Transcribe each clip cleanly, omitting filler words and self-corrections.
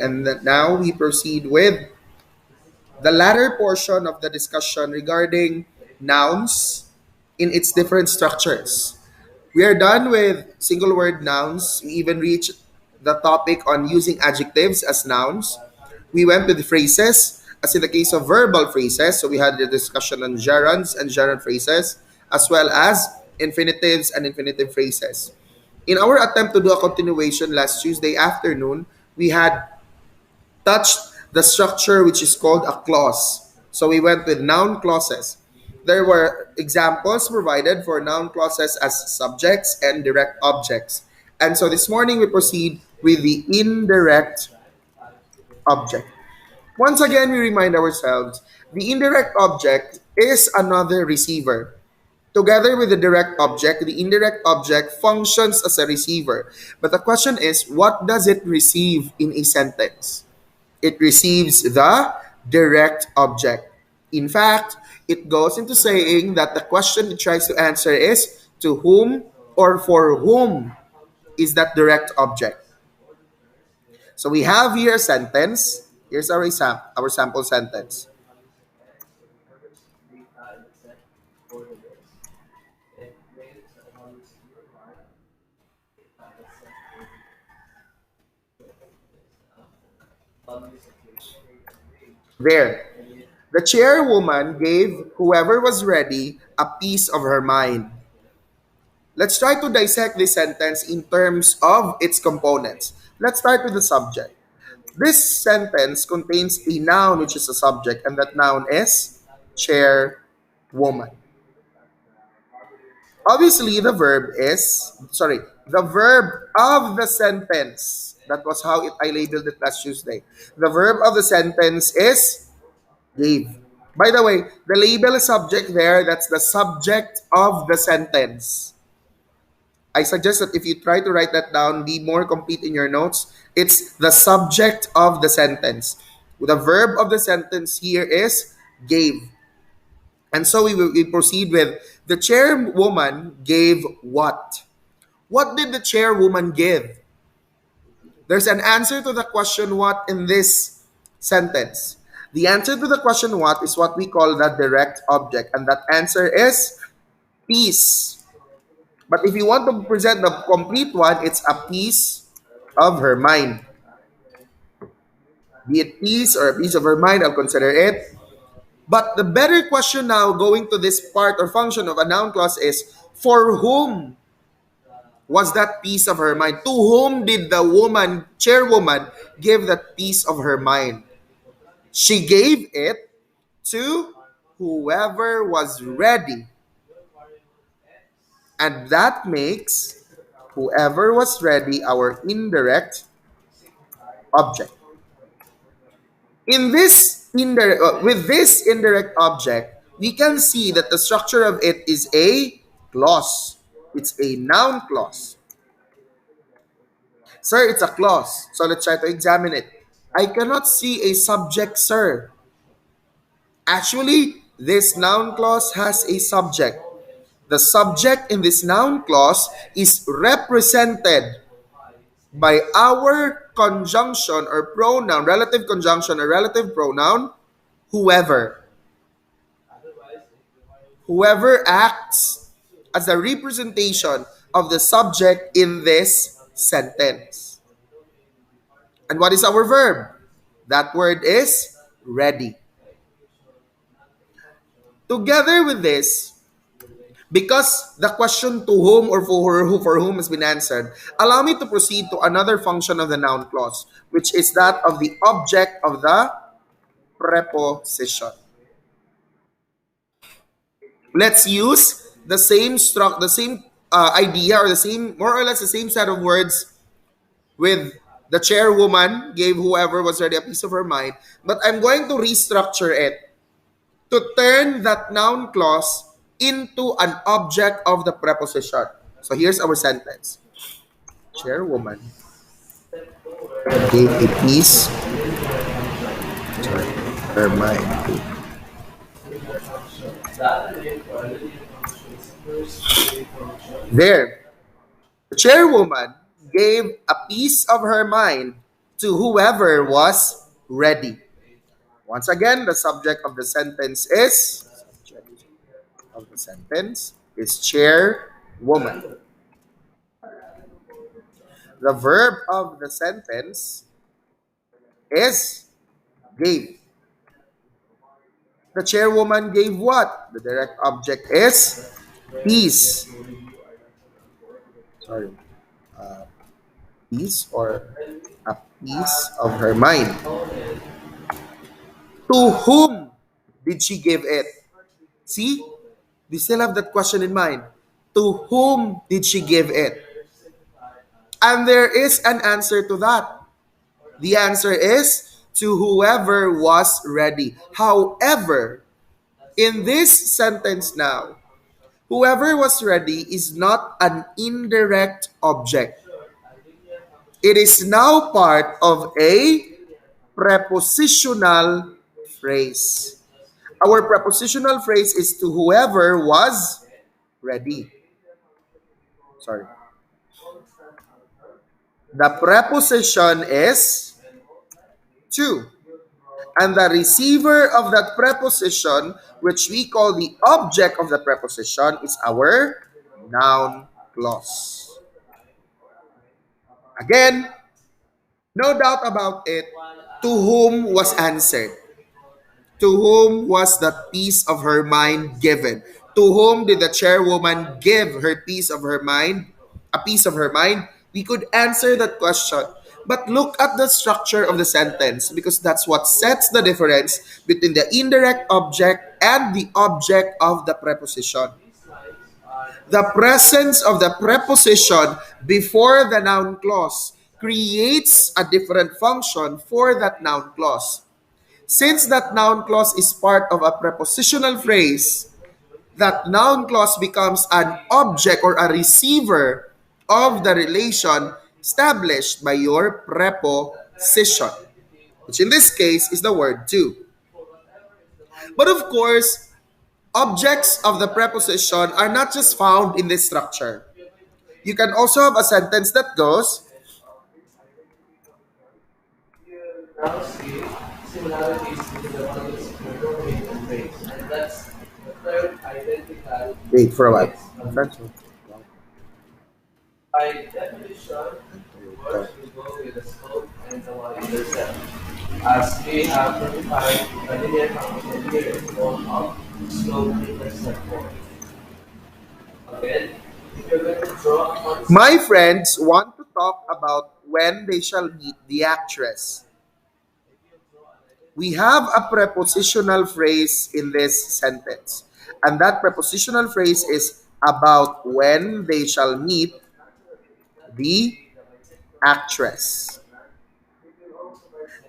And now we proceed with the latter portion of the discussion regarding nouns in its different structures. We are done with single word nouns. We even reached the topic on using adjectives as nouns. We went with phrases, as in the case of verbal phrases. So we had the discussion on gerunds and gerund phrases, as well as infinitives and infinitive phrases. In our attempt to do a continuation last Tuesday afternoon, we had touched the structure which is called a clause. So we went with noun clauses. There were examples provided for noun clauses as subjects and direct objects. And so this morning we proceed with the indirect object. Once again, we remind ourselves the indirect object is another receiver. Together with the direct object, the indirect object functions as a receiver. But the question is, what does it receive in a sentence? It receives the direct object. In fact, it goes into saying that the question it tries to answer is to whom or for whom is that direct object. So we have here a sentence. Here's our sample sentence. There. The chairwoman gave whoever was ready a piece of her mind. Let's try to dissect this sentence in terms of its components. Let's start with the subject. This sentence contains a noun which is a subject, and that noun is chairwoman. Obviously, the verb of the sentence. That was how I labeled it last Tuesday. The verb of the sentence is gave. By the way, the label subject there, that's the subject of the sentence. I suggest that if you try to write that down, be more complete in your notes. It's the subject of the sentence. The verb of the sentence here is gave. And so we proceed with the chairwoman gave what? What did the chairwoman give? There's an answer to the question what in this sentence. The answer to the question what is what we call the direct object, and that answer is peace. But if you want to present the complete one, it's a piece of her mind. Be it piece or a piece of her mind, I'll consider it. But the better question now, going to this part or function of a noun clause, is for whom was that piece of her mind? To whom did the chairwoman, give that piece of her mind? She gave it to whoever was ready. And that makes whoever was ready our indirect object. With this indirect object, we can see that the structure of it is a clause. It's a noun clause. Sir, it's a clause. So let's try to examine it. I cannot see a subject, sir. Actually, this noun clause has a subject. The subject in this noun clause is represented by our conjunction or pronoun, relative conjunction or relative pronoun, whoever. Whoever acts as a representation of the subject in this sentence. And what is our verb? That word is ready. Together with this, because the question to whom or for whom has been answered, allow me to proceed to another function of the noun clause, which is that of the object of the preposition. Let's use the same idea, or the same, more or less the same set of words with the chairwoman gave whoever was ready a piece of her mind, but I'm going to restructure it to turn that noun clause into an object of the preposition. So here's our sentence. Chairwoman gave a piece of her mind. There. The chairwoman gave a piece of her mind to whoever was ready. Once again, the subject of the sentence is chairwoman. The verb of the sentence is gave. The chairwoman gave what? The direct object is peace. Sorry, peace or a piece of her mind. To whom did she give it? See, we still have that question in mind. To whom did she give it? And there is an answer to that. The answer is to whoever was ready. However, in this sentence now, whoever was ready is not an indirect object. It is now part of a prepositional phrase. Our prepositional phrase is to whoever was ready. Sorry. The preposition is to. And the receiver of that preposition, which we call the object of the preposition, is our noun clause. Again, no doubt about it, to whom was answered? To whom was that piece of her mind given? To whom did the chairwoman give her piece of her mind? A piece of her mind? We could answer that question. But look at the structure of the sentence because that's what sets the difference between the indirect object and the object of the preposition. The presence of the preposition before the noun clause creates a different function for that noun clause. Since that noun clause is part of a prepositional phrase, that noun clause becomes an object or a receiver of the relation established by your preposition, which in this case is the word to. But of course, objects of the preposition are not just found in this structure. You can also have a sentence that goes, now see similarities between the models of domain and base, and that's the third identical wait for a while. case. By definition, words will go with the scope and the one intercept. As we have notified the linear function here in form of scope intercept form. Again, if you're going to draw a concept, My friends want to talk about when they shall meet the actress. We have a prepositional phrase in this sentence. And that prepositional phrase is about when they shall meet the actress.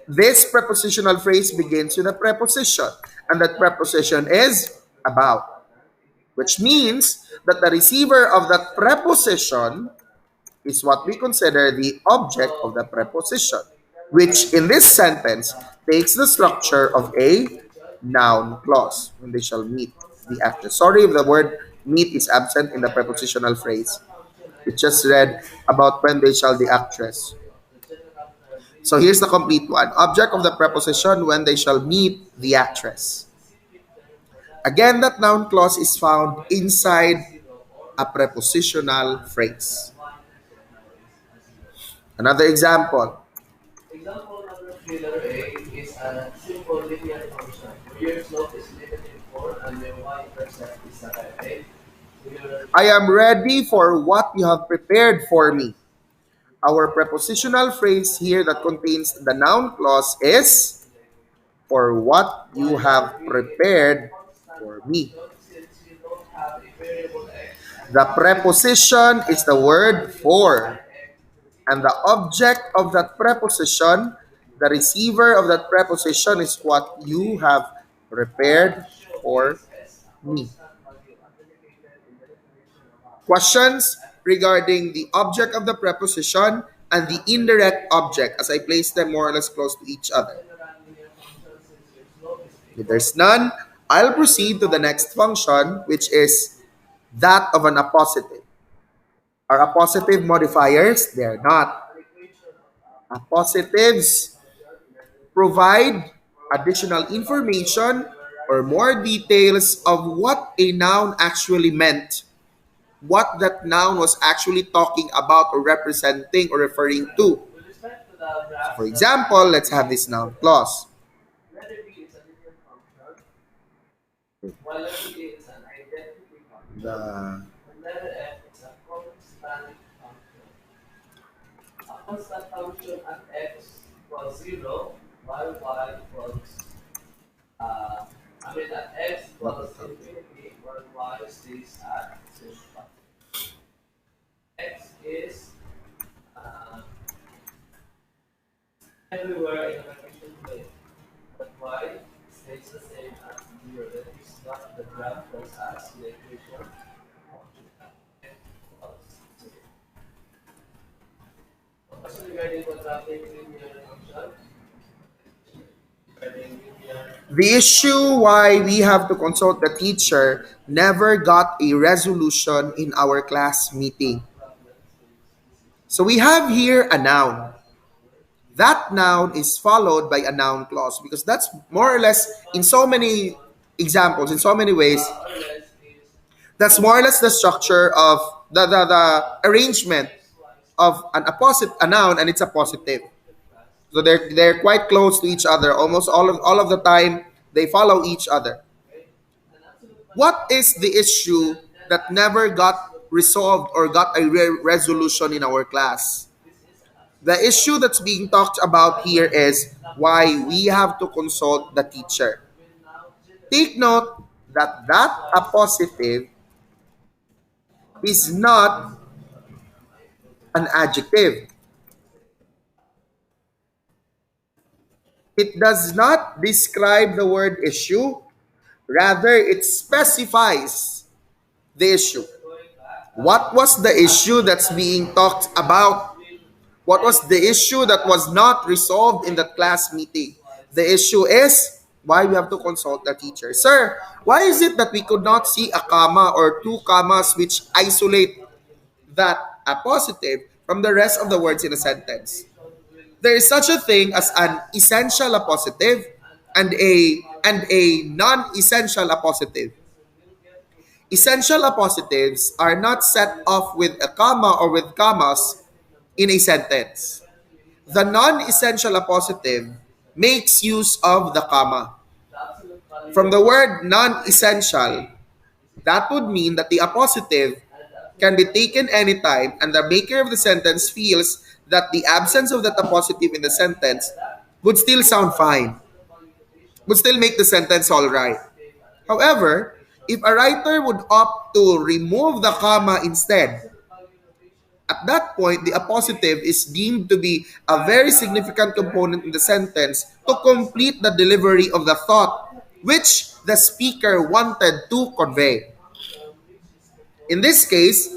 This prepositional phrase begins with a preposition, and that preposition is about, which means that the receiver of that preposition is what we consider the object of the preposition, which in this sentence takes the structure of a noun clause when they shall meet the actress. Sorry if the word meet is absent in the prepositional phrase. We just read about when they shall the actress. So here's the complete one. Object of the preposition when they shall meet the actress. Again, that noun clause is found inside a prepositional phrase. Another example. example number 3, letter A, is a simple linear function where your slope is negative 4 and your y-intercept is a type A. I am ready for what you have prepared for me. Our prepositional phrase here that contains the noun clause is for what you have prepared for me. The preposition is the word for, and the object of that preposition, the receiver of that preposition, is what you have prepared for me. Questions regarding the object of the preposition and the indirect object as I place them more or less close to each other? If there's none, I'll proceed to the next function, which is that of an appositive. Are appositive modifiers? They're not. Appositives provide additional information or more details of what a noun actually meant, what that noun was actually talking about or representing or referring to. With respect to the For graphs that we example, let's have created this noun earlier, clause. letter B is a linear function, while letter A is an identity function, The and letter F is a constant function. A constant function at x equals 0, while y equals, at x equals infinity, while y stays at 0. X is uh, everywhere in a efficient way, but y stays the same as 0. That is what the graph tells us in the equation function at x equals 0. Also regarding quadratic linear function, regarding linear The issue why we have to consult the teacher never got a resolution in our class meeting. problems is this is So we have here a noun. That noun is followed by a noun clause because that's more or less in so many examples, in so many ways, or less is that's more or less the structure of the arrangement x, y is of an apposite a noun and it's a positive. the class. So they're quite close to each other. Almost all of the time they follow each other. Okay? An absolute What value is the issue that that has never an got absolute resolved or got a resolution in our class? this is an The absolute issue value. that's being talked about here However, is the why we process have to of consult the solving the teacher. function will now Take generate note that that piecewise function. appositive is not an adjective. It does not describe the word issue, rather, it specifies the issue. Going back, What was the issue absolute that's value being function talked about? will What was the likely issue that was not resolved in that class meeting? piecewise. The issue is why we have to consult the teacher. Sir, why is it that we could not see a comma or two commas which isolate that appositive from the rest of the words in a sentence? There is such a thing as an essential appositive and a non-essential appositive. Essential appositives are not set off with a comma or with commas in a sentence. The non-essential appositive makes use of the comma. The absolute value From the of word non-essential, that would mean that the appositive and the can absolute be value taken anytime and the maker of the sentence feels that the absence of that appositive in the sentence would still sound fine, absolute value notation would still make the sentence all right. take an additional However, notation. if a writer would opt to remove the comma instead, Absolute value notation at that point, the appositive is deemed to be a very significant component in the sentence to complete the delivery of the thought which the speaker wanted to convey. function which is In composed this case,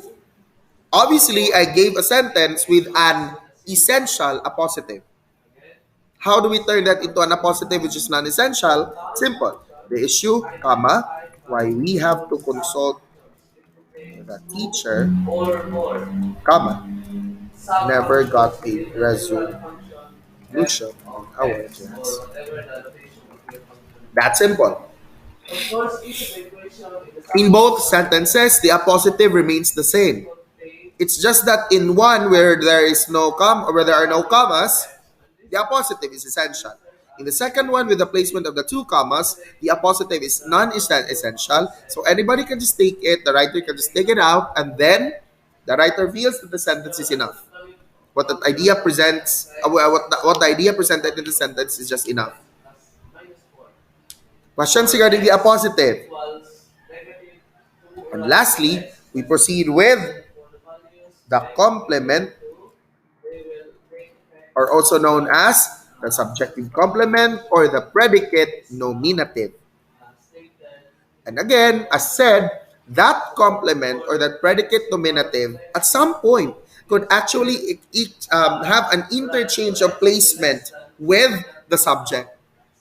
obviously, I gave a sentence with an essential appositive. again. How do we turn that into an appositive which is non-essential? Noun Simple. function The issue, comma, identified why by we have to consult subfunctions. It the contains two teacher, or more comma, never got subfunctions a within the general resolution function f in of our x or class. whatever the notation of your function That's is. simple. Of course, each of the equation in the In both subfunction sentences, the appositive remains the same. contains It's just that in one where there is no or where there are no commas, x, and this the appositive is essential. In the second one, with the placement of the two commas, the appositive is non-essential. So anybody can just take it, the writer can just take it out, and then the writer feels that the sentence is enough. absolute What the function idea presents, x what the idea presented in the sentence is just enough. plus minus 4 Questions or regarding the x appositive. equals negative 2 or And less than lastly, x, we proceed with for the values the x equal complement, to, they will take effect or also known as the subjective complement or the predicate nominative. stated And again, as said, that complement or that predicate nominative at some point could actually have an interchange of placement with the subject.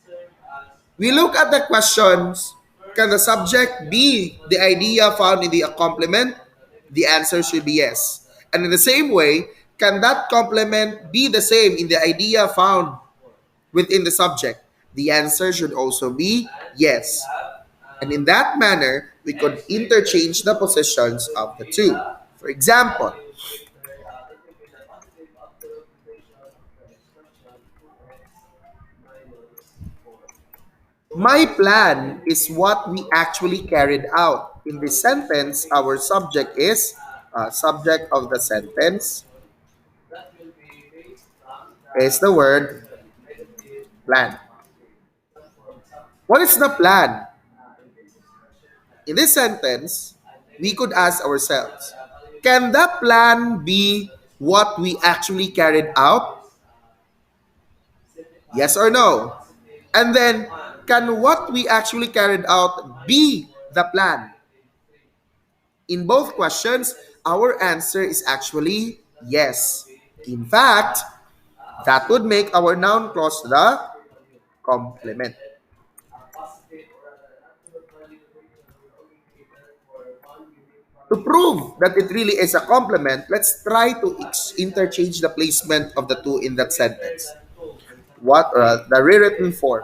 serve as We look at the questions. Can the subject be the idea found in the complement? The answer should be yes. And in the same way, Can that complement be the same in the idea found within the subject? The answer should also be yes. And in that manner, we could interchange the positions of the two. For example, my plan is what we actually carried out. In this sentence, our subject is subject of the sentence is the word plan. What is the plan? In this sentence, we could ask ourselves, can the plan be what we actually carried out? Yes or no? And then, can what we actually carried out be the plan? In both questions, our answer is actually yes. In fact, that would make our noun clause the complement. To prove that it really is a complement, let's try to interchange the placement of the two in that sentence. What the rewritten form?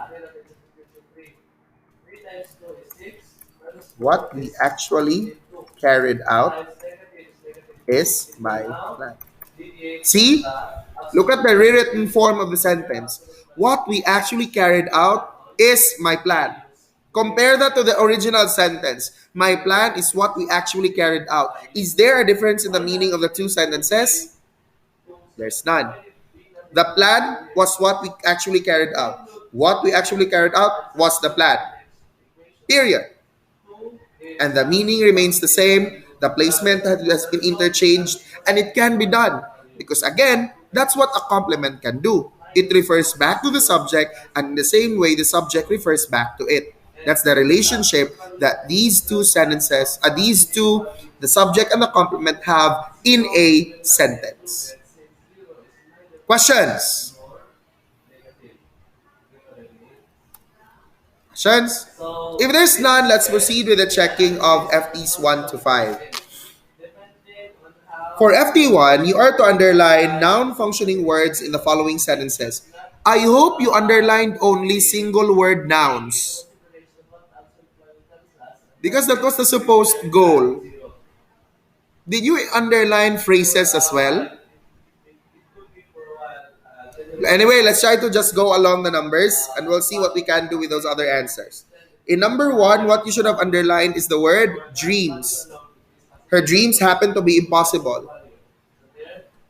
What we actually carried out is my plan. See, look at the rewritten form of the sentence. What we actually carried out is my plan. Compare that to the original sentence. My plan is what we actually carried out. Is there a difference in the meaning of the two sentences? There's none. The plan was what we actually carried out. What we actually carried out was the plan. Period. And the meaning remains the same. The placement has been interchanged, and it can be done because, again, that's what a complement can do. It refers back to the subject, and in the same way, the subject refers back to it. That's the relationship that these two sentences, the subject and the complement, have in a sentence. Questions? Questions? If there's none, let's proceed with the checking of FTs 1 to 5. For FT1, you are to underline noun functioning words in the following sentences. I hope you underlined only single word nouns because that was the supposed goal. Did you underline phrases as well? Anyway, let's try to just go along the numbers and we'll see what we can do with those other answers. In number 1, what you should have underlined is the word dreams. Her dreams happen to be impossible.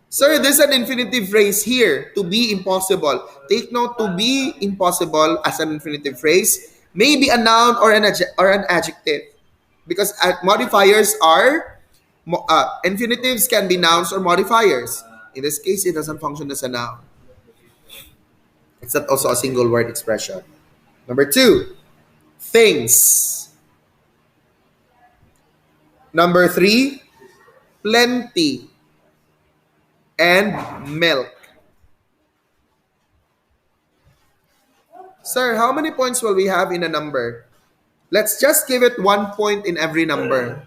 Sir, there's an infinitive phrase here, to be impossible. Take note, to be impossible as an infinitive phrase may be a noun or an adjective. Because modifiers are, infinitives can be nouns or modifiers. In this case, it doesn't function as a noun. It's not also a single word expression. Number 2, things. Number 3, plenty and milk. Sir, how many points will we have in a number? Let's just give it 1 point in every number.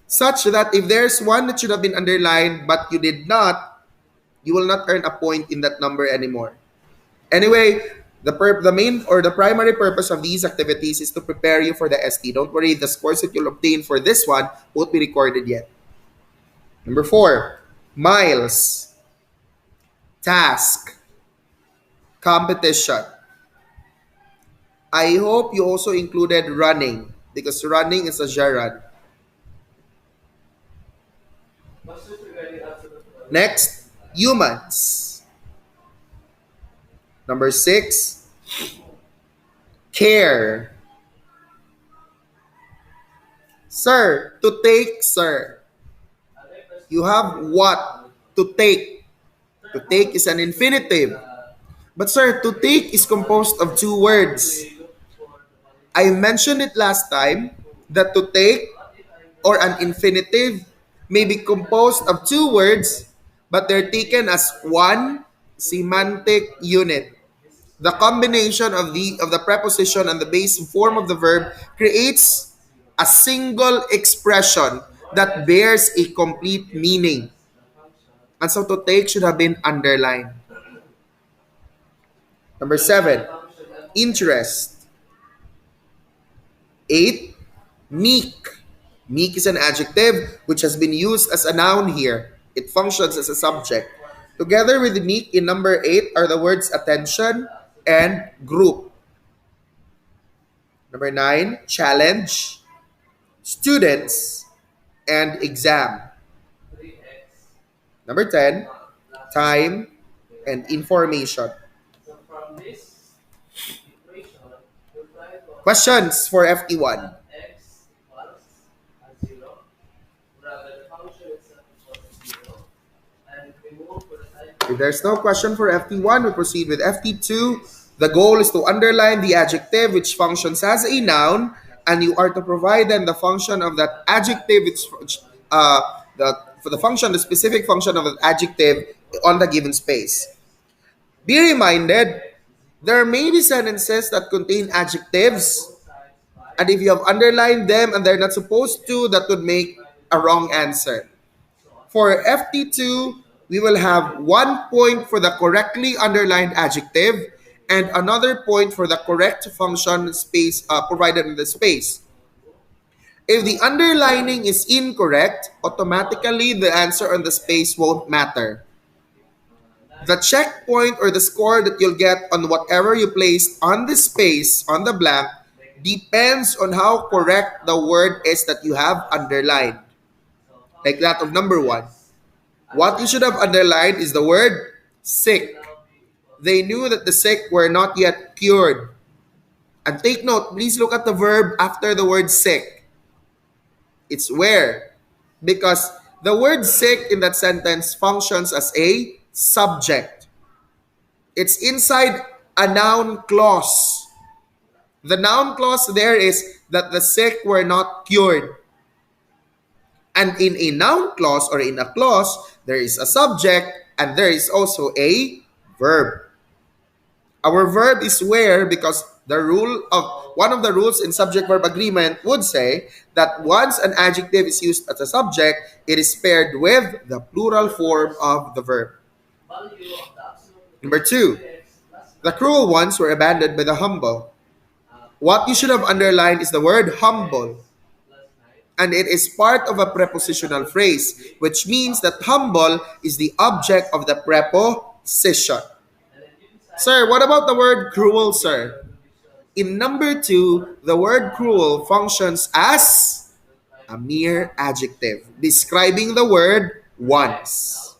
Such that if there's one that should have been underlined but you did not, you will not earn a point in that number anymore. Anyway, the main or the primary purpose of these activities is to prepare you for the ST. Don't worry, the scores that you'll obtain for this one won't be recorded yet. Number 4, miles, task, competition. I hope you also included running because running is a gerund. Next, humans. Number 6, care. Sir, to take, sir. You have what? To take. To take is an infinitive. But sir, to take is composed of 2 words. I mentioned it last time that to take or an infinitive may be composed of 2 words, but they're taken as one semantic unit. The combination of the preposition and the base form of the verb creates a single expression that bears a complete meaning. And so to take should have been underlined. Number 7, interest. 8, meek. Meek is an adjective which has been used as a noun here. It functions as a subject. Together with meek in number 8 are the words attention and group. Number 9, challenge, students, and exam. Number 10, time and information. So from this equation, you try to Questions for FT1. that x equals a 0, rather the function itself equals a 0, and remove for the side If there's no question for FT1, we proceed with FT2. The goal is to underline the adjective which functions as a noun, and you are to provide then the function of that adjective, which uh, for the function, the specific function of the adjective on the given space. Be reminded, there may be sentences that contain adjectives, and if you have underlined them and they're not supposed to, that would make a wrong answer. For FT2, we will have 1 point for the correctly underlined adjective and another point for the correct function space provided in the space. If the underlining is incorrect, automatically the answer on the space won't matter. The checkpoint or the score that you'll get on whatever you placed on the space, on the blank, depends on how correct the word is that you have underlined. Like that of number 1. What you should have underlined is the word sick. They knew that the sick were not yet cured. And take note, please look at the verb after the word sick. It's where. Because the word sick in that sentence functions as a subject. It's inside a noun clause. The noun clause there is that the sick were not cured. And in a noun clause or in a clause, there is a subject and there is also a verb. Our verb is where because the rule of one of the rules in subject verb agreement would say that once an adjective is used as a subject, it is paired with the plural form of the verb. value of the absolute Number 2, x plus the cruel ones were abandoned by the humble. What you should have underlined is the word humble. plus 9. And it is part of a prepositional phrase, which means that humble is the object of the preposition. And then you decide Sir, what about the word cruel, sir? In number 2, the word cruel functions as a mere adjective, describing the word once.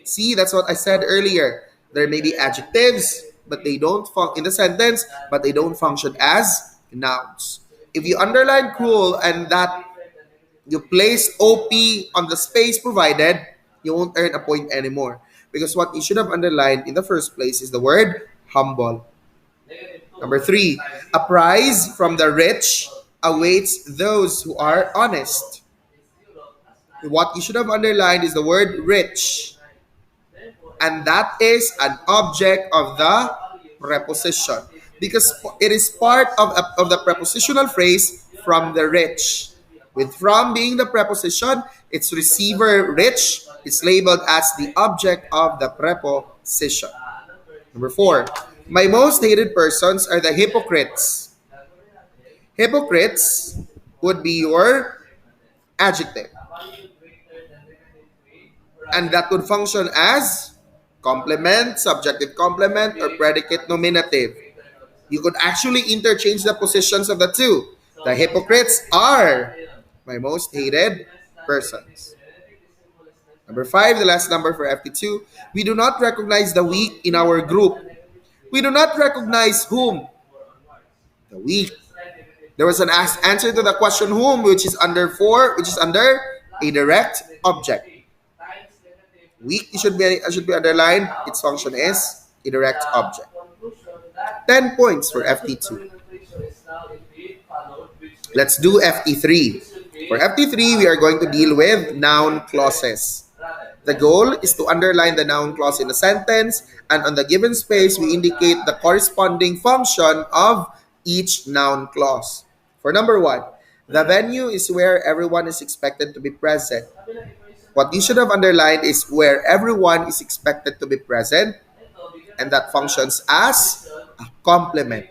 See, that's what I said earlier. There may be adjectives, but they don't in the sentence, but they don't function as nouns. If you underline cruel and that you place OP on the space provided, you won't earn a point anymore. Because what you should have underlined in the first place is the word humble. negative 2 Number 3, a prize from the rich awaits those who are honest. is 0 plus 9. What you should have underlined is the word rich. Therefore, And that is an object of the preposition. Because it is part of the prepositional phrase from the rich. With from being the preposition, its receiver rich is labeled as the object of the preposition. Number 4, my most hated persons are the hypocrites. Hypocrites would be your adjective. value greater than negative 3, And that would function as complement, subjective complement, or predicate nominative. You could actually interchange the positions of the two. The hypocrites are my most hated persons. Number 5, the last number for FT2. We do not recognize the weak in our group. We do not recognize whom? The weak. There was an answer to the question whom, which is under 4, which is under a direct object. times negative Weak should be underlined. Its function is a direct object. conclusion that 10 points for FT2. nomenclature is now indeed followed, which Let's do FT3. For FT3, we are going to deal with noun clauses. The goal is to underline the noun clause in a sentence, and on the given space, we indicate the corresponding function of each noun clause. For number 1, the venue is where everyone is expected to be present. What you should have underlined is where everyone is expected to be present, and that functions as a complement.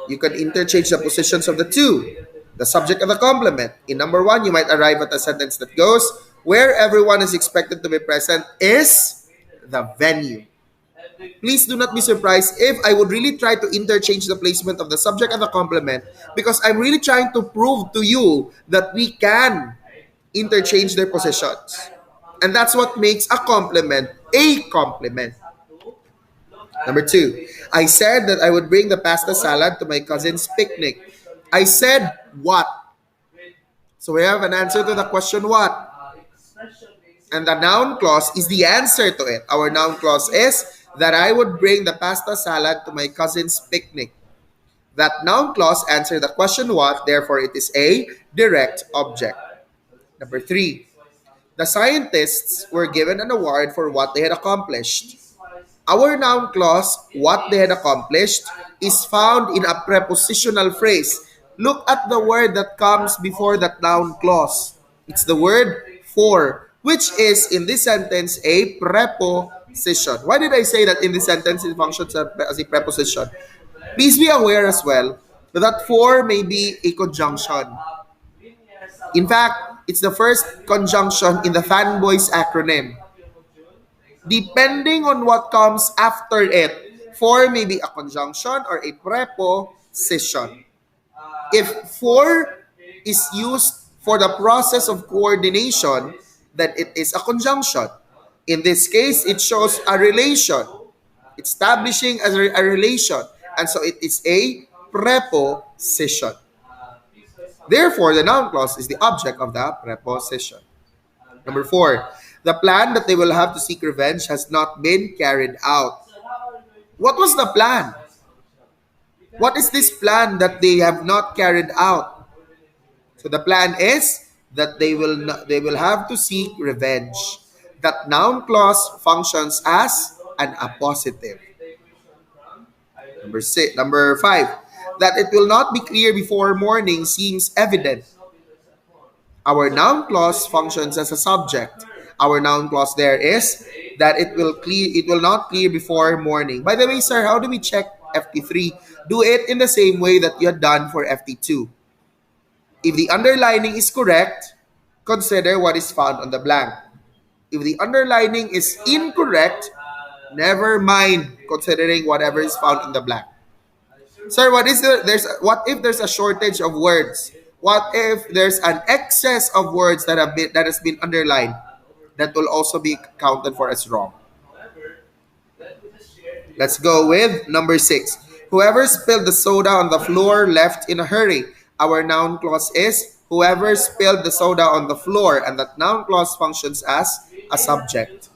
You can interchange the positions of the two, the subject and the complement. In number one, you might arrive at a sentence that goes, where everyone is expected to be present is the venue. Please do not be surprised if I would really try to interchange the placement of the subject and the complement, because I'm really trying to prove to you that we can interchange their positions. And that's what makes a complement a complement. Number two, I said that I would bring the pasta salad to my cousin's picnic. I said what? So we have an answer to the question what? And the noun clause is the answer to it. Our noun clause is that I would bring the pasta salad to my cousin's picnic. That noun clause answers the question what, therefore it is a direct object. Number three, the scientists were given an award for what they had accomplished. Our noun clause, what they had accomplished, is found in a prepositional phrase. Look at the word that comes before that noun clause. It's the word for, which is in this sentence a preposition. Why did I say that in this sentence it functions as a preposition? Please be aware as well that for may be a conjunction. In fact, it's the first conjunction in the fanboys acronym. Depending on what comes after it, for may be a conjunction or a preposition. If for is used for the process of coordination, then it is a conjunction. In this case, it shows a relation, establishing a relation, and so it is a preposition. Therefore, the noun clause is the object of the preposition. Number four, the plan that they will have to seek revenge has not been carried out. What was the plan? What is this plan that they have not carried out? So the plan is that they will have to seek revenge. That noun clause functions as an appositive. Number five, that it will not be clear before morning seems evident. Our noun clause functions as a subject. Our noun clause there is that it will not clear before morning. By the way, sir, how do we check FT3? Do it in the same way that you had done for FT2. If the underlining is correct, consider what is found on the blank. If the underlining is incorrect, never mind considering whatever is found in the blank. Sir, what if there's a shortage of words? What if there's an excess of words that has been underlined? That will also be counted for as wrong. Let's go with number six. Whoever spilled the soda on the floor left in a hurry. Our noun clause is whoever spilled the soda on the floor, and that noun clause functions as a subject.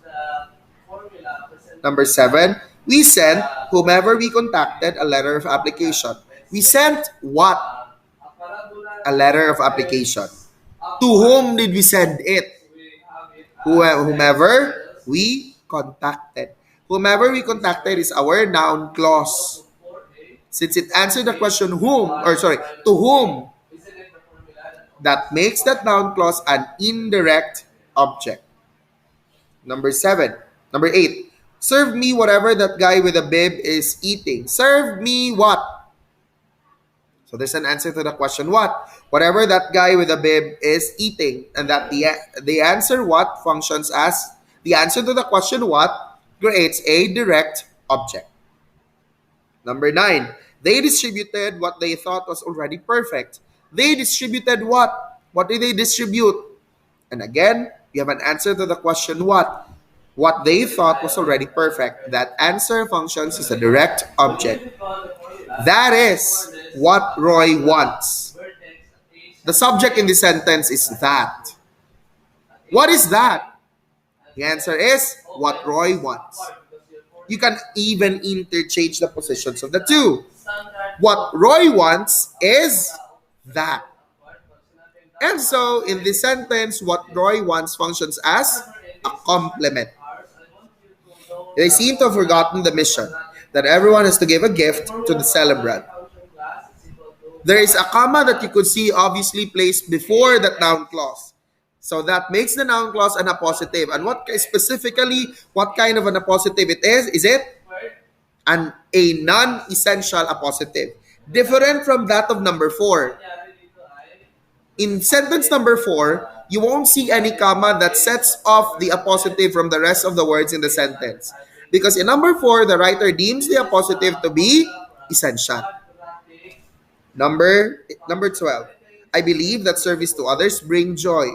Number seven, we sent whomever we contacted a letter of application. We sent what? A letter of application. To whom did we send it? Whomever we contacted. Whomever we contacted is our noun clause. Since it answered the question to whom, that makes that noun clause an indirect object. Number eight. Serve me whatever that guy with a bib is eating. Serve me what? So there's an answer to the question what? Whatever that guy with a bib is eating. And that the answer what functions as the answer to the question what creates a direct object. Number nine. They distributed what they thought was already perfect. They distributed what? What did they distribute? And again, you have an answer to the question what? What they thought was already perfect. That answer functions as a direct object. That is what Roy wants. The subject in this sentence is that. What is that? The answer is what Roy wants. You can even interchange the positions of the two. What Roy wants is that. And so, in this sentence, what Roy wants functions as a complement. They seem to have forgotten the mission that everyone has to give a gift to the celebrant. There is a comma that you could see obviously placed before that noun clause. So that makes the noun clause an appositive. And what specifically, what kind of an appositive it is? Is it a non-essential appositive? Different from that of number 4. In sentence number 4, you won't see any comma that sets off the appositive from the rest of the words in the sentence. Because in number 4, the writer deems the appositive to be essential. Number 12. I believe that service to others brings joy.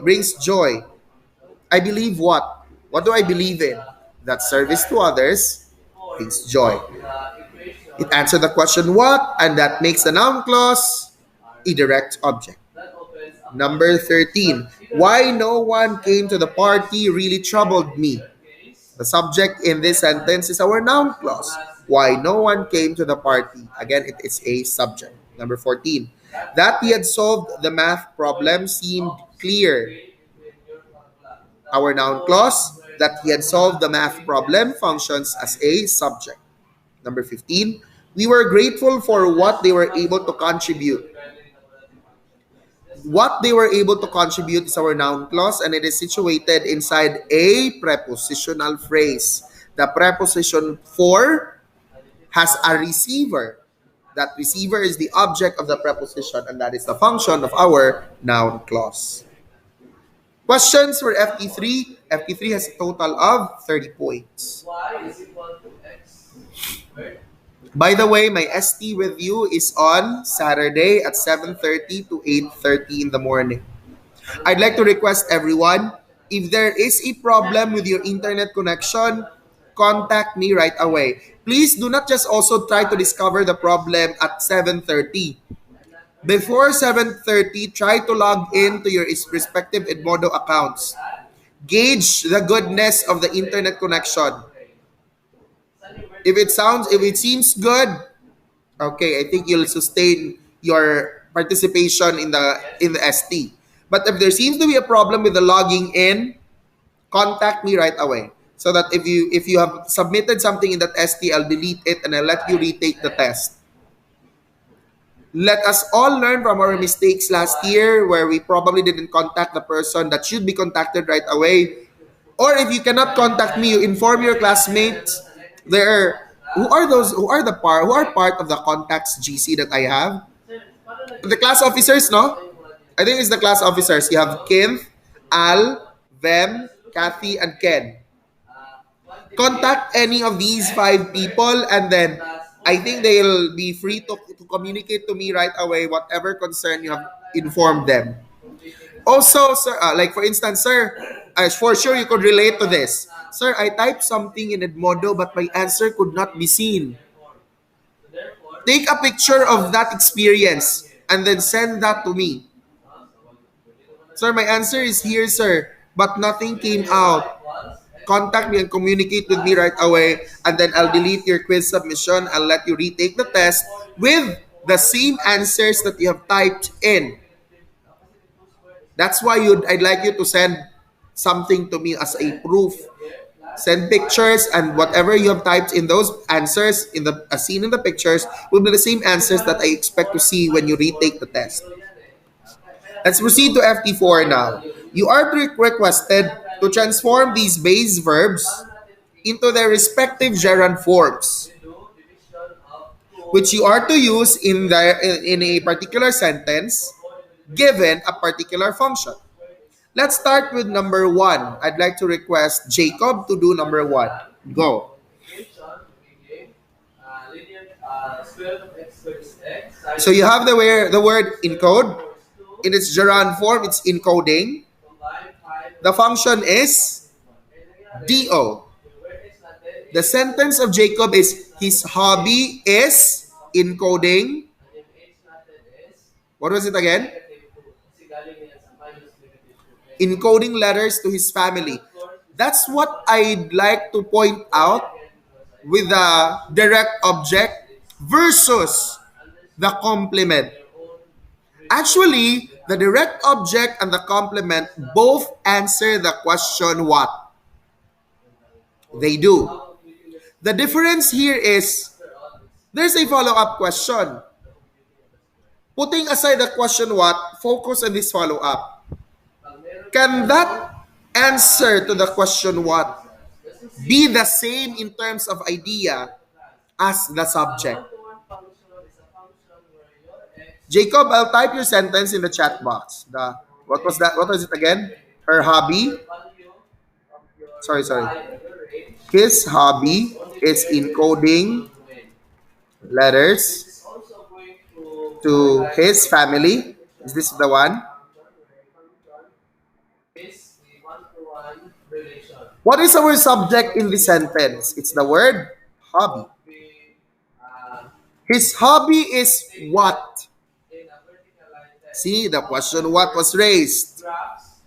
I believe what? What do I believe in? That service to others brings joy. It answers the question what, and that makes the noun clause a direct object. Number 13. Why no one came to the party really troubled me. The subject in this sentence is our noun clause. Why no one came to the party. Again, it is a subject. Number 14. That he had solved the math problem seemed clear. Our noun clause, that he had solved the math problem, functions as a subject. Number 15. We were grateful for what they were able to contribute. What they were able to contribute is our noun clause, and it is situated inside a prepositional phrase. The preposition for has a receiver. That receiver is the object of the preposition, and that is the function of our noun clause. Questions for FT3. FT3 has a total of 30 points. By the way, my ST with you is on Saturday at 7:30 to 8:30 in the morning. I'd like to request everyone, if there is a problem with your internet connection, contact me right away. Please do not just also try to discover the problem at 7:30. Before 7:30, try to log in to your respective Edmodo accounts. Gauge the goodness of the internet connection. If it seems good, okay, I think you'll sustain your participation in the ST. But if there seems to be a problem with the logging in, contact me right away. So that if you have submitted something in that ST, I'll delete it and I'll let you retake the test. Let us all learn from our mistakes last year where we probably didn't contact the person that should be contacted right away. Or if you cannot contact me, you inform your classmates. Who are part of the contacts GC that I have? The class officers, no? I think it's the class officers. You have Kim, Al, Vem, Kathy, and Ken. Contact any of these 5 people, and then I think they'll be free to communicate to me right away whatever concern you have informed them. Also, sir, like for instance, sir, for sure you could relate to this. Sir, I typed something in Edmodo but my answer could not be seen. Take a picture of that experience and then send that to me. Sir, my answer is here, sir, but nothing came out. Contact me and communicate with me right away, and then I'll delete your quiz submission. I'll let you retake the test with the same answers that you have typed in. That's why I'd like you to send something to me as a proof. Send pictures, and whatever you have typed in those answers, as seen in the pictures, will be the same answers that I expect to see when you retake the test. Let's proceed to FT4 now. You are requested to transform these base verbs into their respective gerund forms, which you are to use in a particular sentence given a particular function. Let's start with number 1. I'd like to request Jacob to do number 1. Go. So you have the word encode. In its gerund form, it's encoding. The function is DO. The sentence of Jacob is his hobby is encoding. What was it again? Encoding letters to his family. That's what I'd like to point out with the direct object versus the complement. Actually, the direct object and the complement both answer the question what? They do. The difference here is there's a follow-up question. Putting aside the question what, focus on this follow-up. Can that answer to the question what Let's just be see the same in terms of idea as the subject? one-to-one function is a function where your x Jacob, I'll type your sentence in the chat box. The what was that? What was it again? Her hobby. your value of your Sorry. y or your range His is hobby only is paired with a single encoding domain. This letters is also going to to highlight his the family. Is definition this the of a one? function where a function is a one-to-one relation. What is our subject Function in this is a one-to-one sentence? It's the relation word hobby. of being uh, His hobby is stated what? in a verticalized text. See, the Function question what word was raised. graphs,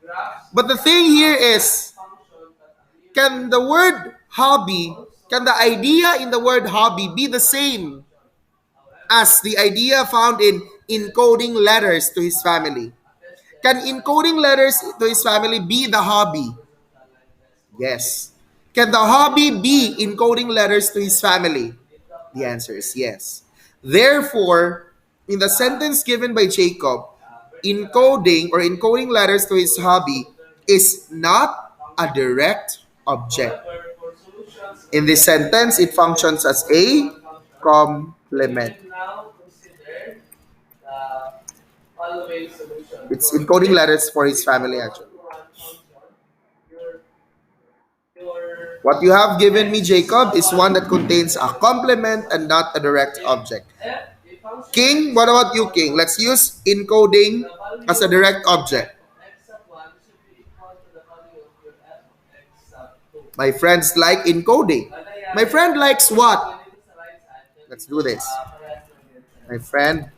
graphs But the thing here is, function that are can using the word hobby, can also the idea in the word hobby be the one same function. However, as the idea found in encoding letters to his family? attested Can by encoding letters to his family function be the hobby? horizontal line test only. Yes. Can the hobby be While encoding letters to his family? it The applies answer is here, yes. Therefore, in the the sentence given by Jacob, verticalized encoding text or only encoding letters to his would hobby consider this is as not a a function. direct object. However, for solutions In this sentence, it identified with functions as a one-to-one function, we complement. will now consider the following solution. It's For encoding if letters for his in a family actually. one-to-one function, your your What you have given me, x is Jacob, the is one value that contains a considered as complement and subject. not a direct If object. a function f King, is what not about a you, King? one-to-one Let's function, use encoding the value as a of direct your object. f of x sub 1 should be equal to the value of your f of x sub 2. My friends like encoding. Ang My nangyayari, friend likes kung ito what? dito sa right side, then Let's dito do this. parehas lang din sa My left side. friend,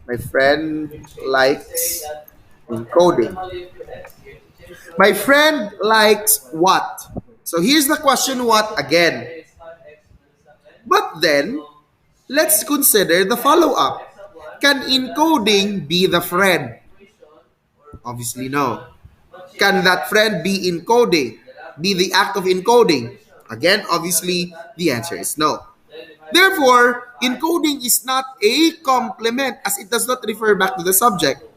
my friend We change to say likes that whatever the encoding. value of your x is, you change to the My value of friend your y likes equal to what? So here's the question what again. is 5x minus 7. But then, So let's change consider the x follow of up. x sub 1 Can to the left side encoding be the and the friend? equation or Obviously, expression no. what Can changes that friend happens. be encoding? Then Be after the act of solving the encoding? equation, Again, settle obviously, that the answer aside, is no. then divide by Therefore, 5. encoding is not So a this is the complement as it does not refer back to of the x sub subject. 2.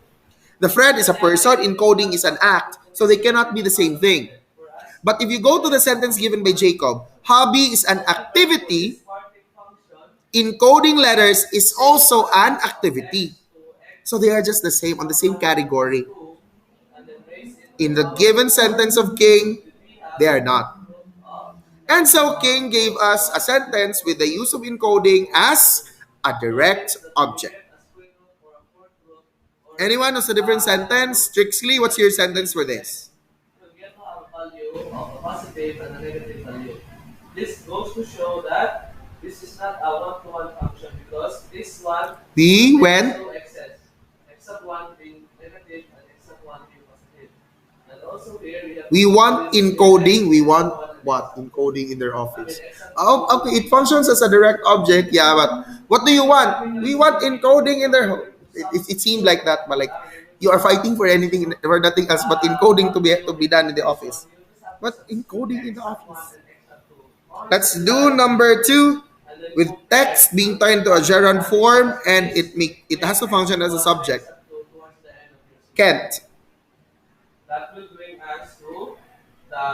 The friend Ang is a person, nangyari, encoding that is an function act, will so they continue cannot be being the a same thing. complement for us But if you go to consider the a sentence given by one-to-one Jacob, function. hobby is an However, for this activity, parting function, encoding letters is change also the an f of activity. x to So they x are just the same, on the sub same 1 equal to category. 2 and then raise it to In the the power of given 4, sentence of King, then we have they are the not. fourth root of And x to the so power of King 4 gave us a equals sentence with the use of encoding 4 over as 2. a Note direct this that when we object. get a square root or a fourth root or Anyone who's a different root, sentence? Strixley, what's your sentence for this? will get to have a value of a positive and a negative value. This goes to show that this is not a one-to-one function because this one We contains went, two x's, x sub 1 being negative and x sub 1 being positive. And also here we have we two want values of your x, encoding, we x sub want 1 and x what? sub 2. Encoding in their I mean office. x sub Oh, 2 okay, it being functions as a direct object, yeah, but what do you want? We graphically want speaking, if encoding you in are their going to it seemed like that, but like you're going to you are fighting for anything for nothing else but encoding to multiply be done in the equation, office. you just have to What substitute encoding in the x sub 1 office? and x sub 2 on Let's the do right number two and then with compare text being turned to a what gerund form and is it with has to x function sub as a 1 and x subject. sub 2 towards the end of your solution. Kent, That will bring us to the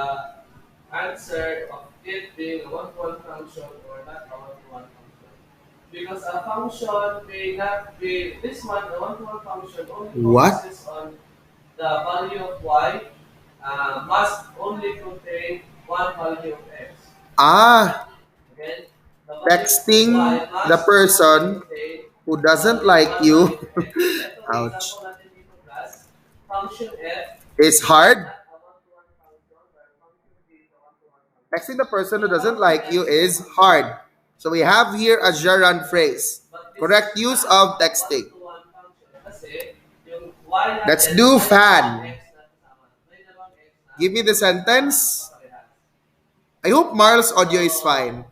answer of it being a one-to-one function or not a one-to-one function. Because a function may not be, this one, a one-to-one function only what? focuses on the value of y must only contain one value of x. Ah, Again, the value of texting y the must only person contain who doesn't like one you. value of x. Ito ang Ouch. example natin dito class. Function f It's is hard. not a one-to-one function, but function b is a one-to-one function. Texting the person So who the doesn't function like f you is a is function. hard. So we have here a gerund phrase. But this Correct is use not of a texting. one-to-one function. Kasi yung y Let's natin, do may dalawang fan. x na kasama. May dalawang x na Give me the sentence. paparehas. I hope Marl's So, audio is fine.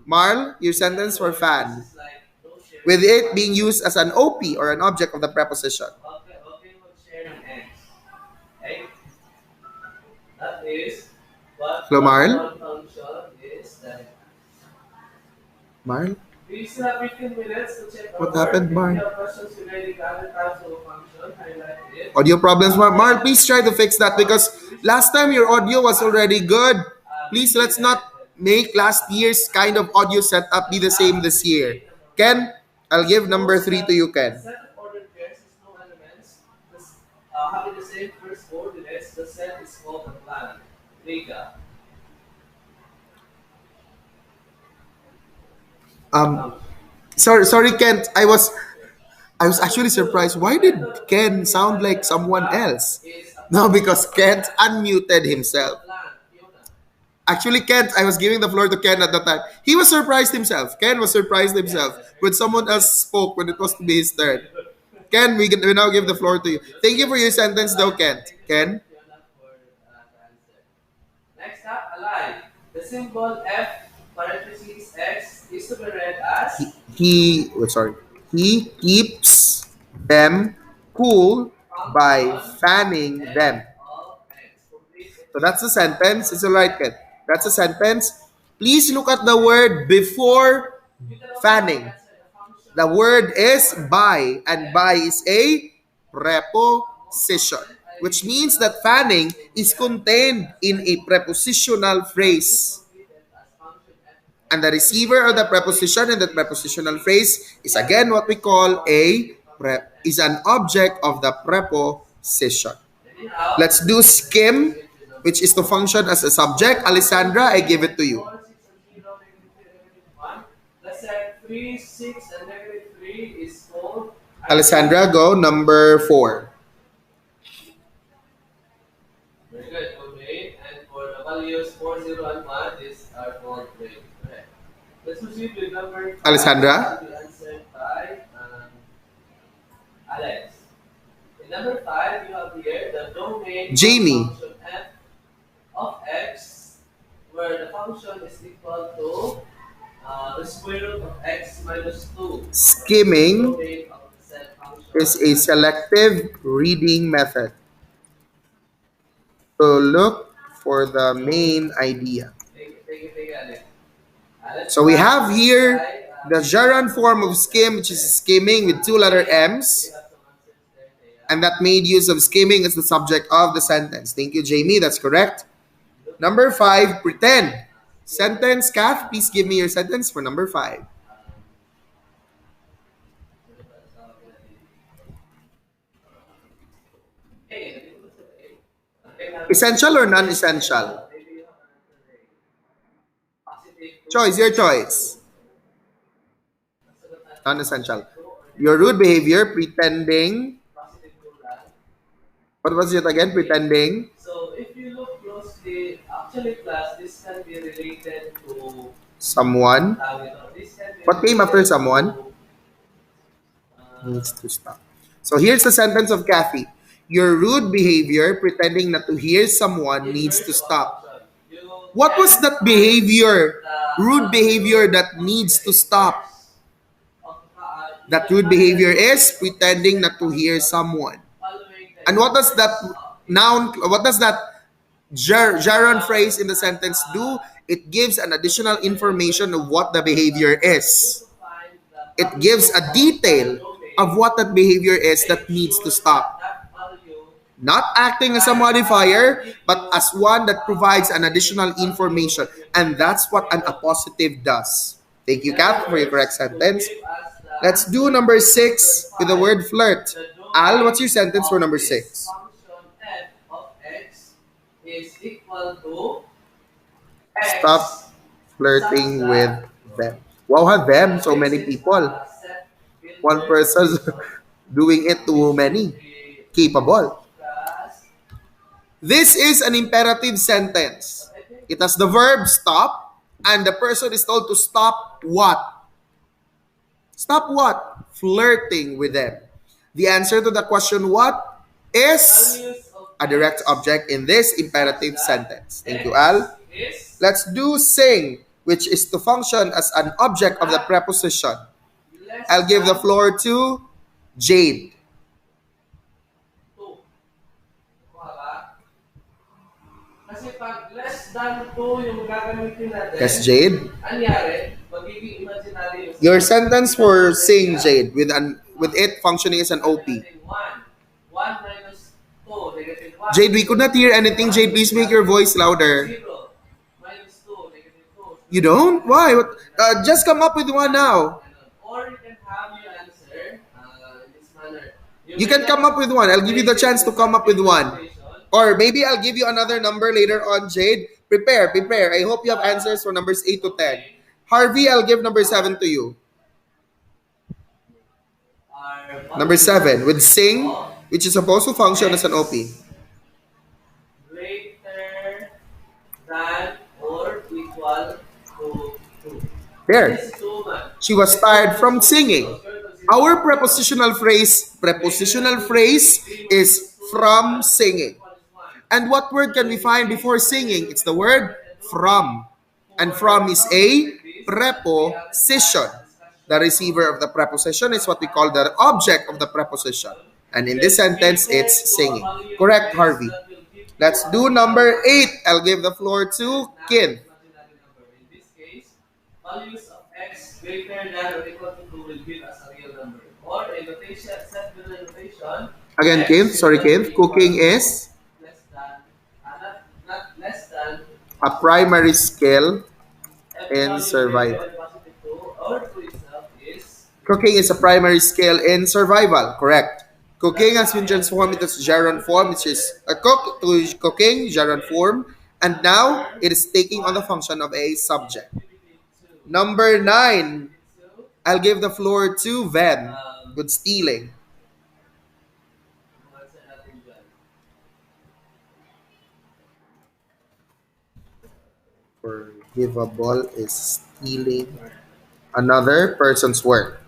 Marl, your in sentence other for words, this fan. is like no sharing With of it y. being used as an OP or an object of the preposition. Okay, okay, mag-share ng x. Okay? That is what Hello, Marl? one function is that Marl? We still have 15 minutes to check our What work. happened, If you Mark? have questions regarding the other types of function, highlight it. Audio problems, Mark. Mark, please try to Uh, fix that because if you wish to last time your audio was already good. Please, begin let's not make last year's kind of audio setup be the same this year. debate number one. Ken, I'll give number Suppose three to that you, a Ken. set of ordered pairs has no elements, having the same first coordinates, the set is called a plan. Liga. Um, Um, sorry, Kent. I was actually surprised. Why did Ken sound like someone else? is a No, function because of Kent f unmuted is called himself. plan. Fiona. Actually, Kent, I was giving the floor to Ken at the time. He was surprised himself. Ken was surprised Yes, himself I've when heard you. someone else spoke when it was to be his turn. Okay. Ken, we now give the floor to you. Thank you for your Thank you so sentence, though, much. Kent. Thank you so much, Ken, Fiona, for the answer. Next up, alive. The symbol F parentheses X is to be read as sorry. He keeps them cool by function fanning F them. of X. Complete So definition. that's a sentence. It's alright, Ken. That's a sentence. Please look at the word before You can also have the fanning. answer. The function The of word is symbol by, and F. by is a Most preposition, often, which I means that fanning is contained in a prepositional but this phrase. completed as function F of And X. the receiver of the preposition in that prepositional phrase is again what we call a is an object of the preposition. Anyhow, Let's this do is the next skim, page number which is to 4. function as a subject. Alessandra, I give it to you. 4, 6, and 0, negative 1. Let's say 3, 6, and negative 3 is called Alessandra, identity. go number 4. Very good, okay. And for the values 4, 0, and 1, these are called grade. Okay. Let's proceed with number 5. This Alessandra, will be answered by Alex. In number 5, you have here the domain of Jamie, function f of x, where the function is equal to the square root of x minus 2. This is the skimming domain of the said is function. a selective reading method to look for the So, main idea. take it, Alex. Let's So we have here try the gerund form of skim, which is skimming with two letter We M's, have some answers there, and Thea. that made use of skimming as the subject of the sentence. Thank you, Jamie. That's correct. Look Number for 5, pretend. skimming. Sentence, Kath, please give me your sentence for number 5. Um, Essential or non-essential? Choice, your choice. Non-essential. Your rude behavior, pretending. What was it again? Pretending So if you look closely, actually class, this can be related to someone. this can be What came after related someone? to Needs to stop. So here's the sentence of Kathy. Your rude behavior, pretending not to hear someone, needs to inverse of stop. function. You What was can that find behavior? the Rude behavior value that of needs the to stop. inverse of you That can rude find the behavior is inverse of the pretending said not to hear function someone. following the And what does that inverse of noun, what does that gerund now, phrase in the sentence do? It gives an additional information of what the behavior for you is. to find the It value gives a of detail the of domain, what that behavior is make that needs to sure that stop. that value Not acting as a can modifier, give but you as one that provides an positive additional value information. when you And do that's what an square root. appositive does. Thank you, In other Kath, for your correct words, to sentence. give us the Let's do answer number for number 6 with the 5, word flirt. the Al, what's domain your sentence for of number this 6? function f of x is equal to x Stop such flirting with that them. Wow, have them, so this many is people. a set One builder person notation doing it to which many. should be Capable. class. This is an imperative sentence. But I think It has the verb stop, and the person is told to stop what? Stop what? Flirting with them. The answer to the question what is values of a direct x object in this such imperative that sentence. Thank you, x Al. is Let's do sing, which is to function as an object of the not preposition. less I'll give the than floor to Jade. 2. Kuha ka? Kasi pag less than 2 yung gagamitin natin, Yes, Jade. anyari, magiging imaginary yung Your sagot. sentence Tingnan mo, for ready sing, ah? Jade, with it functioning as an Sabi OP. natin 1. 1 minus 2, negative 1. Jade, we could not hear anything. Negative Jade, 1, please make your voice louder. 0. Minus 2, negative 2. You So, don't? negative Why? 1, What? Just come up with one now. Or you can have your answer in this manner. You You may can come not up with one. I'll give you the place it chance in to a come up with scientific one. notation. Or maybe I'll give you another number later on, Jade. Prepare, prepare. I hope you have answers for numbers 8 to 10. Domain Harvey, I'll give number 7 to you. are Number 7, with values sing, of which is supposed to function as an OP. x greater than or equal to 2. There. This 2 man. She was Let's go tired to from school 0. singing. Square root of 0 Our is 0. Greater than prepositional 2 is phrase 3 is minus 2 is from 1. singing. Equal is 1. And what word So can we in this find case, before what can we singing? do It's the before word the domain? from. And For from is examples a like this that we haven't preposition. had a The discussion receiver on, of the preposition is what what we call are the the object of the objects of the preposition. preposition? And in this Let's sentence, refer it's to a singing. value of Correct, x Harvey. that will give you Let's a do real number 8. number I'll give the floor and to not an Kin. imaginary number. In this case, values of x greater than or equal to 2 will give us a real number. Or a notation, set with a notation, Again, Kin. x should Sorry, not Kin. be equal Cooking to is less than, not less than a positive 2. primary skill Every in value greater survival. than positive 2 or 2 itself is Cooking is a primary skill in survival. Correct. Cooking has been the transformed into answer its gerund form, which is a cook to cooking, gerund form, and now Answer it is taking on the 1. function of a In subject. activity 2. Number Activity 9, 2. I'll give the floor to Ven Um, with stealing. answer natin dyan. Forgivable is stealing another person's work.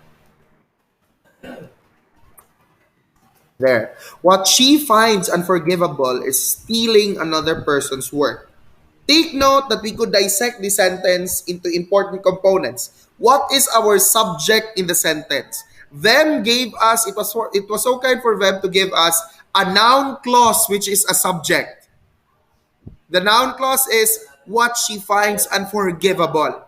There. What she finds unforgivable is stealing another person's work. Take note that we could dissect the sentence into important components. What is our subject in the sentence? Them gave us, it was so kind for them to give us a noun clause which is a subject. The noun clause is what she finds unforgivable.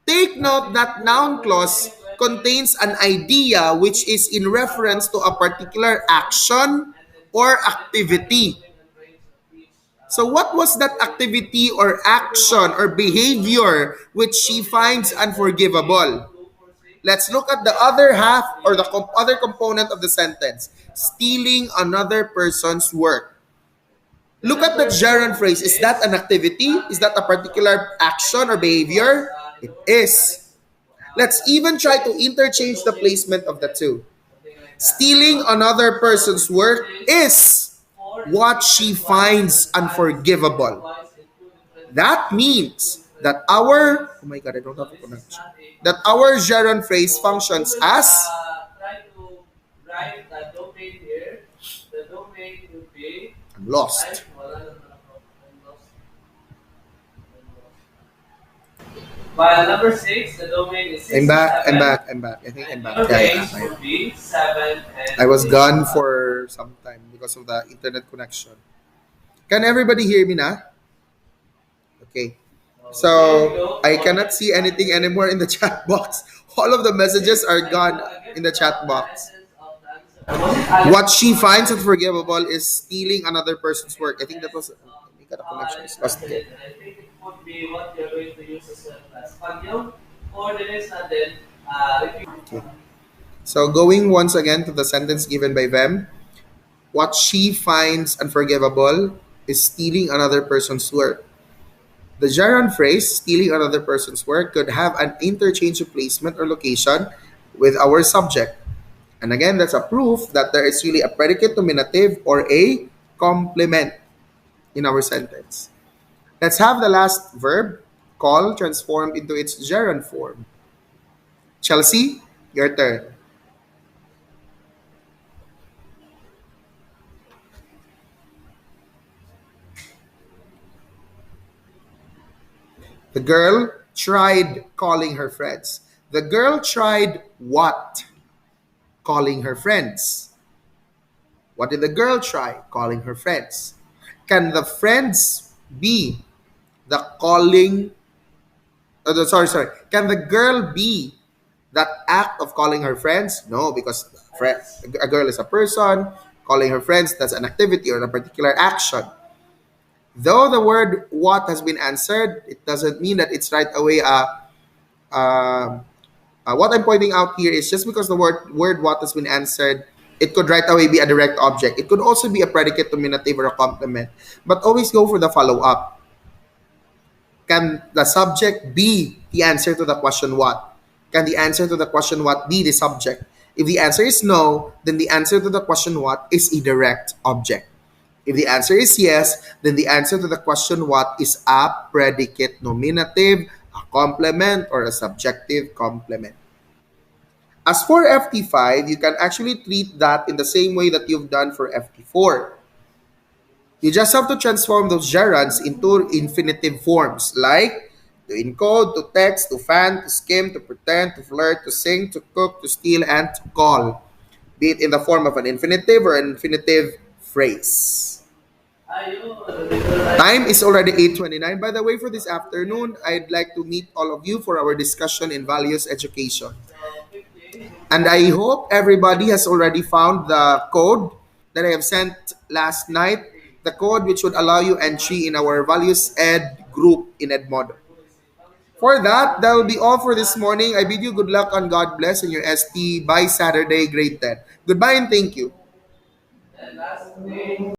Take note that noun clause contains an idea which is in reference to a particular action or activity. So, what was that activity or action or behavior which she finds unforgivable? Let's look at the other half or the other component of the sentence, stealing another person's work. Look at the gerund phrase. Is that an activity? Is that a particular action or behavior? It is. Let's even try to interchange the placement of the two. Stealing another person's work is what she finds unforgivable. That means that our, oh my god, I don't have a connection. That our gerund phrase functions as, Try to write the domain here. The domain will be I'm ay, lost. wala na naman ako. I'm lost. I'm lost. While number 6, the domain is 6 I'm and back, 7. I think I'm And back. your Yeah, range yeah. would be 7 and I was 8. gone for some time because of the internet connection. Can everybody hear me now? Okay. So there we So go. I cannot see anything anymore in the chat box. All of the messages are gone in the chat box. What she finds unforgivable is stealing another person's work. I think that was. We got a connection. It's lost again. I think it would be what you're going to use as well as Pagyo. Coordinates natin. Okay. So going once again to the sentence given by them, what she finds unforgivable is stealing another person's work. The gerund phrase, stealing another person's work, could have an interchange of placement or location with our subject. And again, that's a proof that there is really a predicate nominative or a complement in our sentence. Let's have the last verb, call, transformed into its gerund form. Chelsea, your turn. The girl tried calling her friends. The girl tried what? Calling her friends. What did the girl try? Calling her friends. Can the friends be the calling sorry. Can the girl be that act of calling her friends? No, because a girl is a person. Calling her friends, that's an activity or a particular action. Though the word what has been answered, it doesn't mean that it's right away uh, what I'm pointing out here is just because the word what has been answered, it could right away be a direct object. It could also be a predicate, nominative, or a complement. But always go for the follow up. Can the subject be the answer to the question what? Can the answer to the question what be the subject? If the answer is no, then the answer to the question what is a direct object. If the answer is yes, then the answer to the question what is a predicate nominative, a complement, or a subjective complement. As for FT5, you can actually treat that in the same way that you've done for FT4. You just have to transform those gerunds into infinitive forms like to encode, to text, to fan, to skim, to pretend, to flirt, to sing, to cook, to steal, and to call, be it in the form of an infinitive or an infinitive phrase. Time is already 8:29. By the way, for this afternoon, I'd like to meet all of you for our discussion in values education. And I hope everybody has already found the code that I have sent last night, the code which would allow you entry in our Values Ed group in Edmodo. For that, that will be all for this morning. I bid you good luck and God bless in your ST by Saturday, grade 10. Goodbye and thank you.